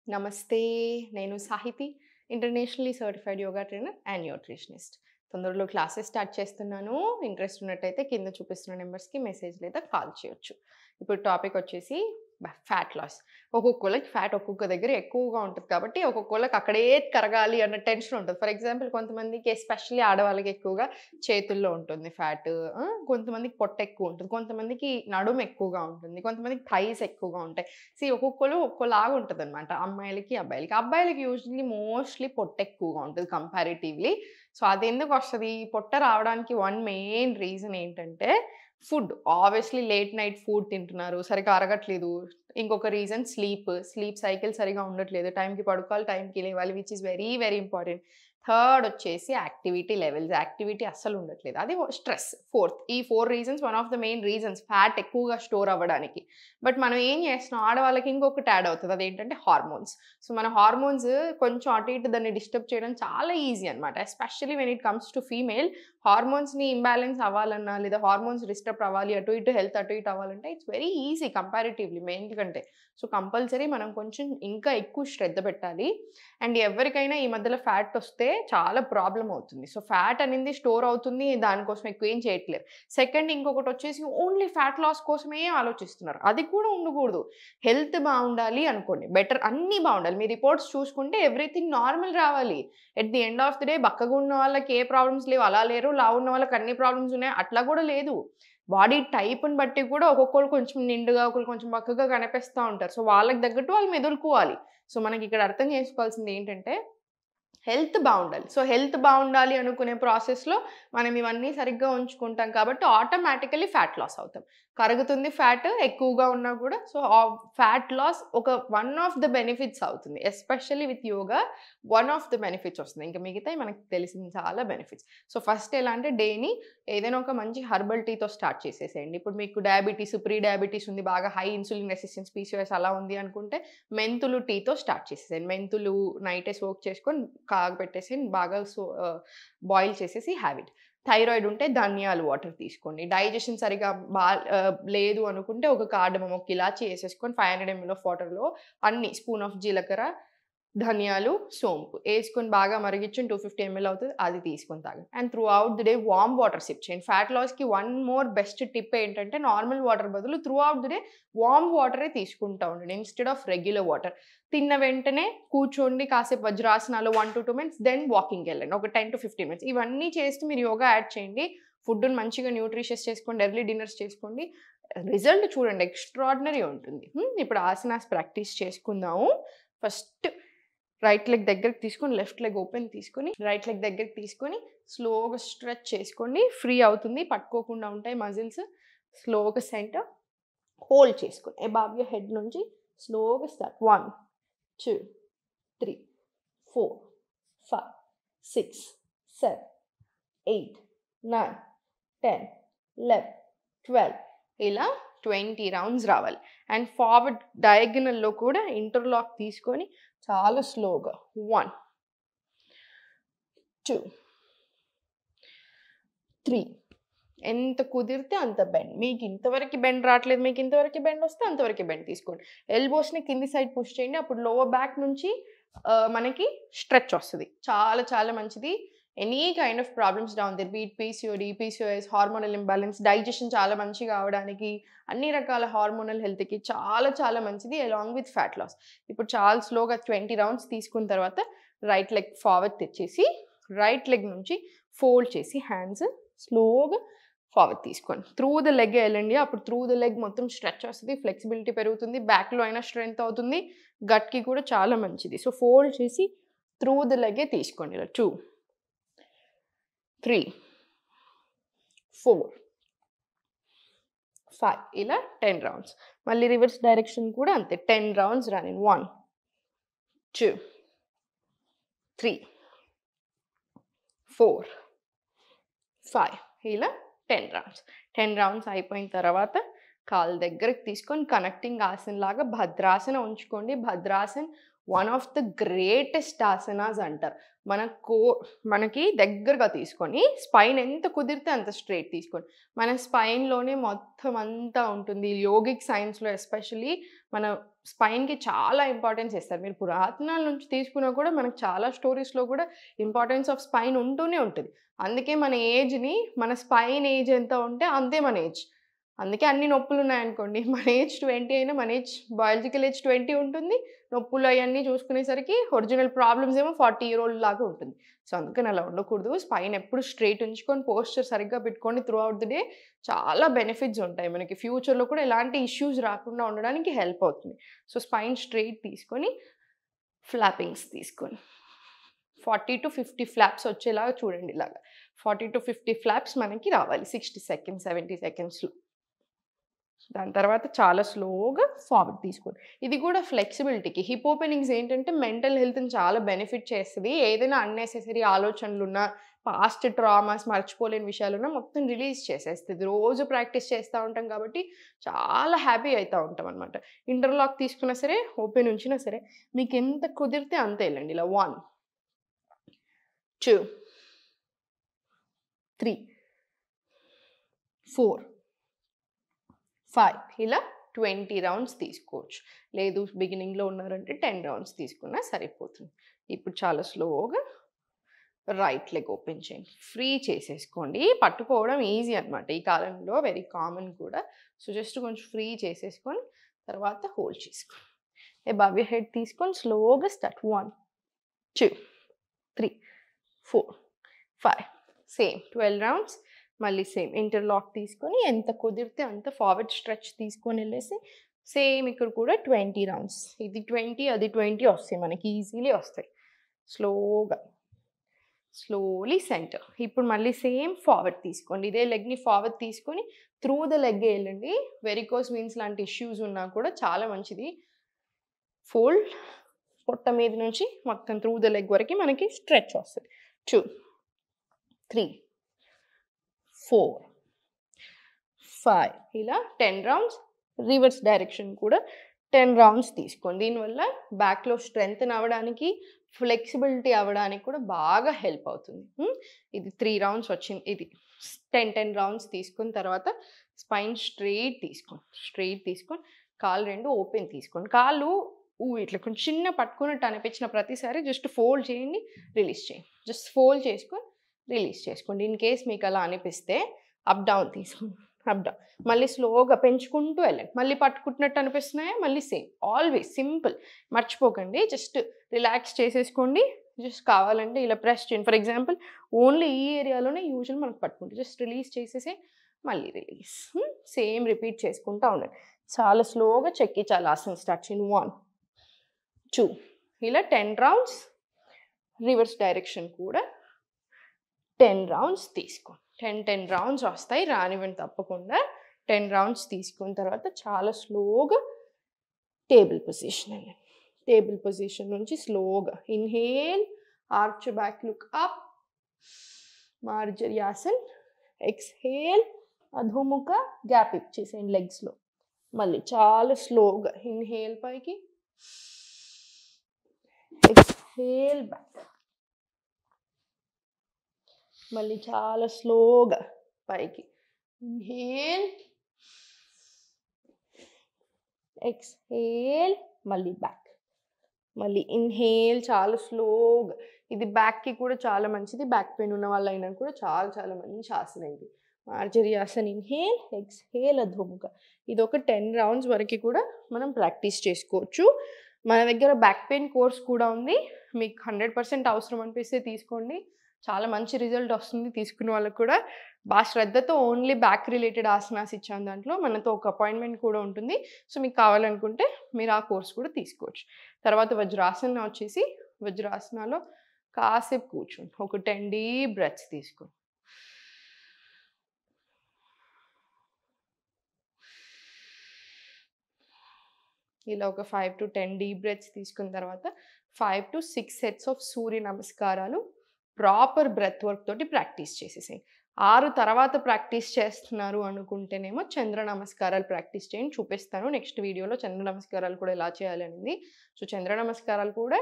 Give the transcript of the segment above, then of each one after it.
నమస్తే. నేను Sahiti. Internationally certified yoga trainer and nutritionist. తొందరలో క్లాసెస్ స్టార్ట్ చేస్తున్నాను. ఇంట్రెస్ట్ ఉన్నట్టయితే కింద చూపిస్తున్న నెంబర్స్‌కి మెసేజ్ లేదా కాల్ చేయొచ్చు. ఇప్పుడు టాపిక్ వచ్చేసి ఫ్యాట్ లాస్. ఒక్కొక్కళ్ళకి ఫ్యాట్ ఒక్కొక్క దగ్గర ఎక్కువగా ఉంటది కాబట్టి, ఒక్కొక్కళ్ళకి అక్కడే కరగాలి అన్న టెన్షన్ ఉంటది. ఫర్ ఎగ్జాంపుల్ కొంతమందికి ఎస్పెషల్లీ ఆడవాళ్ళకి ఎక్కువగా చేతుల్లో ఉంటుంది ఫ్యాట్. కొంతమందికి పొట్ట ఎక్కువ ఉంటుంది. కొంతమందికి నడుము ఎక్కువగా ఉంటుంది. కొంతమందికి థైస్ ఎక్కువగా ఉంటాయి. ఒక్కొక్కళ్ళు ఒక్కోలాగా ఉంటదనమాట. అమ్మాయిలకి, అబ్బాయిలకి. అబ్బాయిలకి యూజువల్లీ మోస్ట్‌లీ పొట్ట ఎక్కువగా ఉంటది కంపారిటివ్‌లీ. సో, అదెందుకొస్తది? పొట్ట రావడానికి వన్ మెయిన్ రీజన్ ఏంటంటే food. Obviously late night food తింటున్నారు. సరిగ్గా అరగట్లేదు. ఇంకొక రీజన్ స్లీప్. స్లీప్ సైకిల్ సరిగ్గా ఉండట్లేదు. టైంకి పడుకోవాలి, టైంకి లేవాలి. Which is very, very important. Third వచ్చేసి యాక్టివిటీ లెవెల్స్. యాక్టివిటీ అస్సలు ఉండట్లేదు. అది స్ట్రెస్. ఫోర్త్. ఈ 4 reasons one of the main reasons fat ఎక్కువగా స్టోర్ అవ్వడానికి. బట్ మనం ఏం చేస్తున్నాం, ఆడవాళ్ళకి ఇంకొకటి యాడ్ అవుతది. అదేంటంటే హార్మోన్స్. సో, మన హార్మోన్స్ కొంచెం అటు ఇటు దాన్ని డిస్టర్బ్ చేయడం చాలా ఈజీ అనమాట. Especially when it comes to female హార్మోన్స్‌ని ఇంబాలెన్స్ అవ్వాలన్నా, లేదా హార్మోన్స్ డిస్టర్బ్ అవ్వాలి, అటు ఇటు హెల్త్ అటు ఇటు అవ్వాలంటే it's very easy comparatively mail కంటే. సో, కంపల్సరీ మనం కొంచెం ఇంకా ఎక్కువ శ్రద్ధ పెట్టాలి. అండ్ ఎవరికైనా ఈ మధ్యలో ఫ్యాట్ వస్తే చాలా ప్రాబ్లమ్ అవుతుంది. సో, ఫ్యాట్ అనేది స్టోర్ అవుతుంది. దానికోసం ఎక్కువ ఏం చేయట్లేరు. సెకండ్ ఇంకొకటొచ్చేసి ఓన్లీ ఫ్యాట్ లాస్ కోసమే ఆలోచిస్తున్నారు. అది కూడా ఉండకూడదు. హెల్త్ బావుండాలి అనుకోండి. బెటర్ అన్నీ బావుండాలి. మీ రిపోర్ట్స్ చూసుకుంటే ఎవ్రీథింగ్ నార్మల్ రావాలి. At the end of the day బక్కగా ఉన్న వాళ్ళకి ఏ ప్రాబ్లమ్స్ లేవు. అలా లేరు. లావు ఉన్న వాళ్ళకి అన్ని ప్రాబ్లమ్స్ ఉన్నాయి. అట్లా కూడా లేదు. బాడీ టైప్‌ని బట్టి కూడా ఒక్కొక్కళ్ళు కొంచెం నిండుగా, ఒకళ్ళు కొంచెం బక్కగా కనిపిస్తా ఉంటారు. సో, వాళ్ళకి తగ్గట్టు వాళ్ళు మెదులుకోవాలి. సో, మనకిక్కడ అర్థం చేసుకోవాల్సింది ఏంటంటే హెల్త్ బావుండాలి. సో, హెల్త్ బావుండాలి అనుకునే ప్రాసెస్‌లో మనం ఇవన్నీ సరిగ్గా ఉంచుకుంటాం కాబట్టి ఆటోమేటికల్లీ ఫ్యాట్ లాస్ అవుతాం. కరుగుతుంది ఫ్యాట్ ఎక్కువగా ఉన్నా కూడా. సో, ఫ్యాట్ లాస్ ఒక వన్ ఆఫ్ ద బెనిఫిట్స్ అవుతుంది. Especially with yoga one of the benefits వస్తుంది. ఇంక మిగతాయి మనకు తెలిసిన చాలా బెనిఫిట్స్. సో, ఫస్ట్ ఎలా అంటే డేని ఏదైనా ఒక మంచి హెర్బల్ టీతో స్టార్ట్ చేసేసేయండి. ఇప్పుడు మీకు డయాబెటిస్, ప్రీ డయాబెటిస్ ఉంది. బాగా హై ఇన్సులిన్ రెసిస్టెన్స్ పీసీఓఎస్ అలా ఉంది అనుకుంటే మెంతులు టీతో స్టార్ట్ చేసేసేయండి. మెంతులు నైటే సోక్ చేసుకొని కాగబెట్టేసి బాగా బాయిల్ చేసేసి హ్యావ్ ఇట్. థైరాయిడ్ ఉంటే ధనియాలు వాటర్ తీసుకోండి. డైజెషన్ సరిగ్గా లేదు అనుకుంటే ఒక కార్డమమ్, ఒక ఇలాచీ ఏసేసుకొని 500 ఎంఎల్ ఆఫ్ వాటర్‌లో అన్ని స్పూన్ ఆఫ్ జీలకర్ర, ధనియాలు, సోంపు ఏసుకొని బాగా మరిగిచ్చుకొని 250 ఎంఎల్ అవుతది. అది తీసుకొని తాగండి. And throughout the day warm water sip చేయండి. ఫ్యాట్ లాస్‌కి వన్ మోర్ బెస్ట్ టిప్ ఏంటంటే నార్మల్ వాటర్ బదులు throughout the day warm వాటరే తీసుకుంటా ఉండండి. Instead of regular water. తిన్న వెంటనే కూర్చోండి కాసేపు వజ్రాసనాలు 1-2 మినిట్స్ దెన్ వాకింగ్‌కెళ్ళండి. ఒక 10-15 మినిట్స్. ఇవన్నీ చేస్తూ మీరు యోగా యాడ్ చేయండి. ఫుడ్‌ని మంచిగా న్యూట్రిషియస్ చేసుకోండి. ఎర్లీ డిన్నర్స్ చేసుకోండి. రిజల్ట్ చూడండి ఎక్స్ట్రార్డినరీ ఉంటుంది. ఇప్పుడు ఆసనాస్ ప్రాక్టీస్ చేసుకుందాము. ఫస్ట్ రైట్ లెగ్ దగ్గరికి తీసుకొని, లెఫ్ట్ లెగ్ ఓపెన్ తీసుకొని, రైట్ లెగ్ దగ్గరికి తీసుకొని, స్లోగా స్ట్రెచ్ చేసుకోండి. ఫ్రీ అవుతుంది. పట్టుకోకుండా ఉంటాయి మజిల్స్. స్లోగా సెంటర్ హోల్డ్ చేసుకొని, అబవ్ యువర్ హెడ్ నుంచి స్లోగా స్టార్ట్. 1, 2, 3, 4, 5, 6, 7, 8, 9, 10, 11, 12 ఇలా 20 రౌండ్స్ రావాలి. అండ్ ఫార్వర్డ్ డయాగనల్‌లో కూడా ఇంటర్లాక్ తీసుకొని చాలా స్లోగా 1, 2, 3 ఎంత కుదిరితే అంత బెండ్. మీకు ఇంతవరకు బెండ్ రావట్లేదు, మీకు ఇంతవరకు బెండ్ వస్తే అంతవరకు బెండ్ తీసుకోండి. ఎల్బోస్‌ని కింది సైడ్ పుష్ చేయండి. అప్పుడు లోవర్ బ్యాక్ నుంచి మనకి స్ట్రెచ్ వస్తది. చాలా చాలా మంచిది. Any kind of problems down there be it PCOD, PCOS, hormonal imbalance, digestion చాలా మంచిగా అవ్వడానికి, అన్ని రకాల హార్మోనల్ హెల్త్‌కి చాలా చాలా మంచిది అలాంగ్ విత్ ఫ్యాట్ లాస్. ఇప్పుడు చాలా స్లోగా 20 రౌండ్స్ తీసుకున్న తర్వాత రైట్ లెగ్ ఫార్వర్డ్ తెచ్చేసి, రైట్ లెగ్ నుంచి ఫోల్డ్ చేసి హ్యాండ్స్ స్లోగా ఫార్వర్డ్ తీసుకోండి. త్రూ ద లెగ్గే ఎళ్ళండి. అప్పుడు త్రూ ద లెగ్ మొత్తం స్ట్రెచ్ వస్తది. ఫ్లెక్సిబిలిటీ పెరుగుతుంది. బ్యాక్‌లో అయినా స్ట్రెంత్ అవుతుంది. గట్‌కి కూడా చాలా మంచిది. సో, ఫోల్డ్ చేసి త్రూ ద లెగ్గే తీసుకోండి. ఇలా 2, 3, 4, 5 ఇలా 10 రౌండ్స్. మళ్ళీ రివర్స్ డైరెక్షన్ కూడా అంతే 10 రౌండ్స్ రన్నింగ్. 1, 2, 3, 4, 5 ఇలా 10 రౌండ్స్. 10 రౌండ్స్ అయిపోయిన తర్వాత కాళ్ళు దగ్గరికి తీసుకొని కనెక్టింగ్ ఆసన్ లాగా భద్రాసన ఉంచుకోండి. Bhadrasan one of the greatest asanas అంటారు. మనకి దగ్గరగా తీసుకొని స్పైన్ ఎంత కుదిరితే అంత స్ట్రెయిట్ తీసుకోండి. మన స్పైన్‌లోనే మొత్తం అంతా ఉంటుంది. యోగిక్ సైన్స్‌లో ఎస్పెషల్లీ మన స్పైన్‌కి చాలా ఇంపార్టెన్స్ ఇస్తారు. మీరు పురాతనాల నుంచి తీసుకున్నా కూడా మనకు చాలా స్టోరీస్‌లో కూడా ఇంపార్టెన్స్ ఆఫ్ స్పైన్ ఉంటూనే ఉంటది. అందుకే మన ఏజ్‌ని మన స్పైన్ ఏజ్ ఎంత ఉంటే అంతే మన ఏజ్. అందుకే అన్ని నొప్పులున్నాయనుకోండి మన ఏజ్ 20 అయినా మన ఏజ్ బయాలజికల్ ఏజ్ 20 ఉంటుంది. నొప్పులు అయన్నీ చూసుకునేసరికి ఒరిజినల్ ప్రాబ్లమ్స్ ఏమో 40 ఇయర్ ఓల్డ్ లాగా ఉంటుంది. సో, అందుకని అలా ఉండకూడదు. స్పైన్ ఎప్పుడు స్ట్రెయిట్ ఉంచుకొని పోస్చర్ సరిగ్గా పెట్టుకొని త్రూ ఔట్ ది డే చాలా బెనిఫిట్స్ ఉంటాయి. మనకి ఫ్యూచర్‌లో కూడా ఎలాంటి ఇష్యూస్ రాకుండా ఉండడానికి హెల్ప్ అవుతుంది. సో, స్పైన్ స్ట్రెయిట్ తీసుకొని ఫ్లాపింగ్స్ తీసుకొని 40-50 ఫ్లాప్స్ వచ్చేలాగా చూడండి ఇలాగా. 40-50 ఫ్లాప్స్ మనకి రావాలి 60 సెకండ్స్, 70 సెకండ్స్‌లో. దాని తర్వాత చాలా స్లోగా ఫార్వర్డ్ తీసుకోండి. ఇది కూడా ఫ్లెక్సిబిలిటీకి. హిప్ ఓపెనింగ్స్ ఏంటంటే మెంటల్ హెల్త్‌ని చాలా బెనిఫిట్ చేస్తది. ఏదైనా అన్నెసెసరీ ఆలోచనలున్నా, పాస్ట్ ట్రామాస్ మర్చిపోలేని విషయాలున్నా మొత్తం రిలీజ్ చేసేస్తది. రోజు ప్రాక్టీస్ చేస్తా ఉంటాం కాబట్టి చాలా హ్యాపీ అయితా ఉంటామనమాట. ఇంటర్లాక్ తీసుకున్నా సరే, ఓపెన్ ఉంచినా సరే మీకెంత కుదిరితే అంత ఎళ్ళండి. ఇలా 1, 2, 3, 4, 5 ఇలా 20 రౌండ్స్ తీసుకోవచ్చు. లేదు బిగినింగ్‌లో ఉన్నారంటే 10 రౌండ్స్ తీసుకున్నా సరిపోతుంది. ఇప్పుడు చాలా స్లోగా రైట్ లెగ్ ఓపెన్ చేయండి. ఫ్రీ చేసేసుకోండి. పట్టుకోవడం ఈజీ అనమాట. ఈ కాలంలో వెరీ కామన్ కూడా. సో, జస్ట్ కొంచెం ఫ్రీ చేసేసుకొని తర్వాత హోల్డ్ చేసుకోండి. అబవ్ యూర్ హెడ్ తీసుకొని స్లోగా స్టార్ట్. 1, 2, 3, 4, 5 same 12 rounds. మళ్ళీ సేమ్ ఇంటర్లాక్ తీసుకొని ఎంత కుదిరితే అంత ఫార్వర్డ్ స్ట్రెచ్ తీసుకొని వెళ్ళేసి సేమ్ ఇక్కడ కూడా 20 రౌండ్స్. ఇది 20 అది 20 వస్తాయి మనకి ఈజీలీ వస్తాయి. Slowly centre. ఇప్పుడు మళ్ళీ సేమ్ ఫార్వర్డ్ తీసుకోండి. ఇదే లెగ్‌ని ఫార్వర్డ్ తీసుకొని త్రూ ద లెగ్గే వెళ్ళండి. వెరికోస్ వెయిన్స్ లాంటి ఇష్యూస్ ఉన్నా కూడా చాలా మంచిది. ఫోల్డ్ పొట్ట మీద నుంచి మొత్తం త్రూ ద లెగ్ వరకు మనకి స్ట్రెచ్ వస్తది. 2, 3, 4, 5 ఇలా 10 రౌండ్స్. రివర్స్ డైరెక్షన్ కూడా 10 రౌండ్స్ తీసుకోండి. దీనివల్ల బ్యాక్‌లో స్ట్రెంథెన్ అవ్వడానికి, ఫ్లెక్సిబిలిటీ అవ్వడానికి కూడా బాగా హెల్ప్ అవుతుంది. ఇది 3 రౌండ్స్ వచ్చింది. ఇది 10 రౌండ్స్ తీసుకున్న తర్వాత స్పైన్ స్ట్రెయిట్ తీసుకోండి. స్ట్రెయిట్ తీసుకొని కాళ్ళు 2 ఓపెన్ తీసుకోండి. కాళ్ళు ఇట్లా కొంచెం చిన్న పట్టుకున్నట్టు అనిపించిన ప్రతిసారి జస్ట్ ఫోల్డ్ చేయండి, రిలీజ్ చేయండి. జస్ట్ ఫోల్డ్ చేసుకొని రిలీజ్ చేసుకోండి. ఇన్ కేస్ మీకు అలా అనిపిస్తే అప్ డౌన్ తీసుకోండి. అప్ డౌన్ మళ్ళీ స్లోగా పెంచుకుంటూ వెళ్ళండి. మళ్ళీ పట్టుకుంటున్నట్టు అనిపిస్తున్నాయా మళ్ళీ సేమ్. Always simple. మర్చిపోకండి. జస్ట్ రిలాక్స్ చేసేసుకోండి. జస్ట్ కావాలంటే ఇలా ప్రెస్ చేయండి. ఫర్ ఎగ్జాంపుల్ ఓన్లీ ఈ ఏరియాలోనే యూజువల్ మనకు పట్టుకుంటాం. జస్ట్ రిలీజ్ చేసేసి మళ్ళీ రిలీజ్. సేమ్ రిపీట్ చేసుకుంటూ ఉండండి. చాలా స్లోగా చెక్కి చాలా ఆసన స్టార్ట్ చేయండి. 1, 2 ఇలా 10 రౌండ్స్. రివర్స్ డైరెక్షన్ కూడా 10 రౌండ్స్ తీసుకోండి. 10 రౌండ్స్ వస్తాయి. రానివ్వండి తప్పకుండా. 10 రౌండ్స్ తీసుకున్న తర్వాత చాలా స్లోగా టేబుల్ పొజిషన్ వెళ్ళండి. టేబుల్ పొజిషన్ నుంచి స్లోగా inhale, arch back, look up, Marjaryasan. Exhale, Adhomukha gap ఇచ్చేసేయండి లెగ్స్లో. మళ్ళీ చాలా స్లోగా ఇన్హేల్ పైకి, ఎక్స్హేల్ బ్యాక్. మళ్ళీ చాలా స్లోగా పైకి ఇన్హేల్, ఎక్స్హేల్, మళ్ళీ బ్యాక్. మళ్ళీ ఇన్హేల్ చాలా స్లోగా. ఇది బ్యాక్కి కూడా చాలా మంచిది. బ్యాక్ పెయిన్ ఉన్న వాళ్ళైనా కూడా చాలా చాలా మంచి ఆసన ఇది. మార్జర్యాసన్ ఇన్హేల్, ఎక్స్హేల్, అధోముఖ. ఇది ఒక 10 రౌండ్స్ వరకు కూడా మనం ప్రాక్టీస్ చేసుకోవచ్చు. మన దగ్గర బ్యాక్ పెయిన్ కోర్స్ కూడా ఉంది. మీకు 100% అవసరం అనిపిస్తే తీసుకోండి. చాలా మంచి రిజల్ట్ వస్తుంది తీసుకున్న వాళ్ళకి కూడా. బాగా శ్రద్ధతో ఓన్లీ బ్యాక్ రిలేటెడ్ ఆసనాస్ ఇచ్చాను దాంట్లో. మనతో ఒక అపాయింట్మెంట్ కూడా ఉంటుంది. సో, మీకు కావాలనుకుంటే మీరు ఆ కోర్స్ కూడా తీసుకోవచ్చు. తర్వాత వజ్రాసన వచ్చేసి వజ్రాసనాలో కాసేపు కూర్చోండి. ఒక 10 డీప్ బ్రెత్స్ తీసుకోండి. ఇలా ఒక 5 to 10 డీప్ బ్రెత్స్ తీసుకున్న తర్వాత 5 to 6 సెట్స్ ఆఫ్ సూర్య నమస్కారాలు ప్రాపర్ బ్రెత్ వర్క్ తోటి ప్రాక్టీస్ చేసేసేయండి. 6 తర్వాత ప్రాక్టీస్ చేస్తున్నారు అనుకుంటేనేమో చంద్ర నమస్కారాలు ప్రాక్టీస్ చేయండి. చూపిస్తాను నెక్స్ట్ వీడియోలో చంద్ర నమస్కారాలు కూడా ఎలా చేయాలనేది. సో, చంద్ర నమస్కారాలు కూడా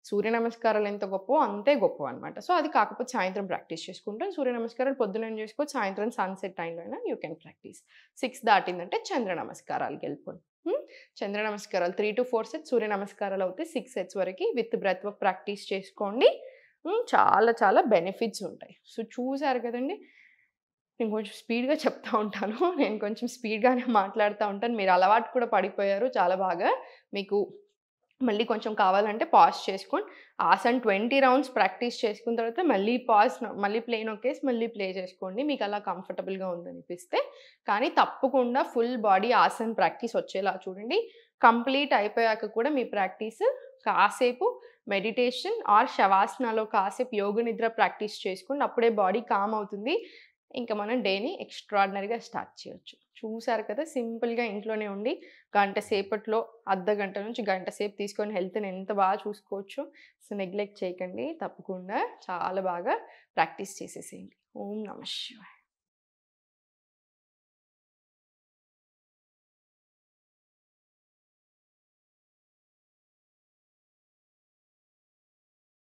సూర్య నమస్కారాలు ఎంత గొప్పో అంతే గొప్ప అనమాట. సో, అది కాకపోతే సాయంత్రం ప్రాక్టీస్ చేసుకుంటాం. సూర్య నమస్కారాలు పొద్దున చేసుకోవచ్చు, సాయంత్రం సన్సెట్ టైంలో అయినా యూ కెన్ ప్రాక్టీస్. 6 దాటిందంటే చంద్ర నమస్కారాలకి వెళ్ళిపోండి. చంద్ర నమస్కారాలు 3-4 సెట్స్, సూర్య నమస్కారాలు అవుతాయి 6 సెట్స్ వరకు విత్ బ్రెత్ వర్క్ ప్రాక్టీస్ చేసుకోండి. చాలా చాలా బెనిఫిట్స్ ఉంటాయి. సో చూసారు కదండీ! నేను కొంచెం స్పీడ్‌గా చెప్తా ఉంటాను. నేను కొంచెం స్పీడ్‌గానే మాట్లాడుతా ఉంటాను. మీరు అలవాటు కూడా పడిపోయారు చాలా బాగా. మీకు మళ్ళీ కొంచెం కావాలంటే పాజ్ చేసుకోండి. ఆసన్ 20 రౌండ్స్ ప్రాక్టీస్ చేసుకున్న తర్వాత మళ్ళీ మళ్ళీ ప్లే నొక్కేసి మళ్ళీ ప్లే చేసుకోండి. మీకు అలా కంఫర్టబుల్‌గా ఉందనిపిస్తే. కానీ తప్పకుండా ఫుల్ బాడీ ఆసన్ ప్రాక్టీస్ వచ్చేలా చూడండి. కంప్లీట్ అయిపోయాక కూడా మీ ప్రాక్టీస్ కాసేపు మెడిటేషన్ ఆర్ శవాసనాలో కాసేపు యోగ నిద్ర ప్రాక్టీస్ చేసుకోండి. అప్పుడే బాడీ కామ్ అవుతుంది. ఇంకా మనం డేని ఎక్స్ట్రార్డినరీగా స్టార్ట్ చేయొచ్చు. చూసారు కదా! సింపుల్‌గా ఇంట్లోనే ఉండి గంట సేపట్లో అర్ధగంట నుంచి గంట సేపు తీసుకొని హెల్త్‌ని ఎంత బాగా చూసుకోవచ్చో. సో, నెగ్లెక్ట్ చేయకండి. తప్పకుండా చాలా బాగా ప్రాక్టీస్ చేసేసేయండి. ఓం నమః శివాయ.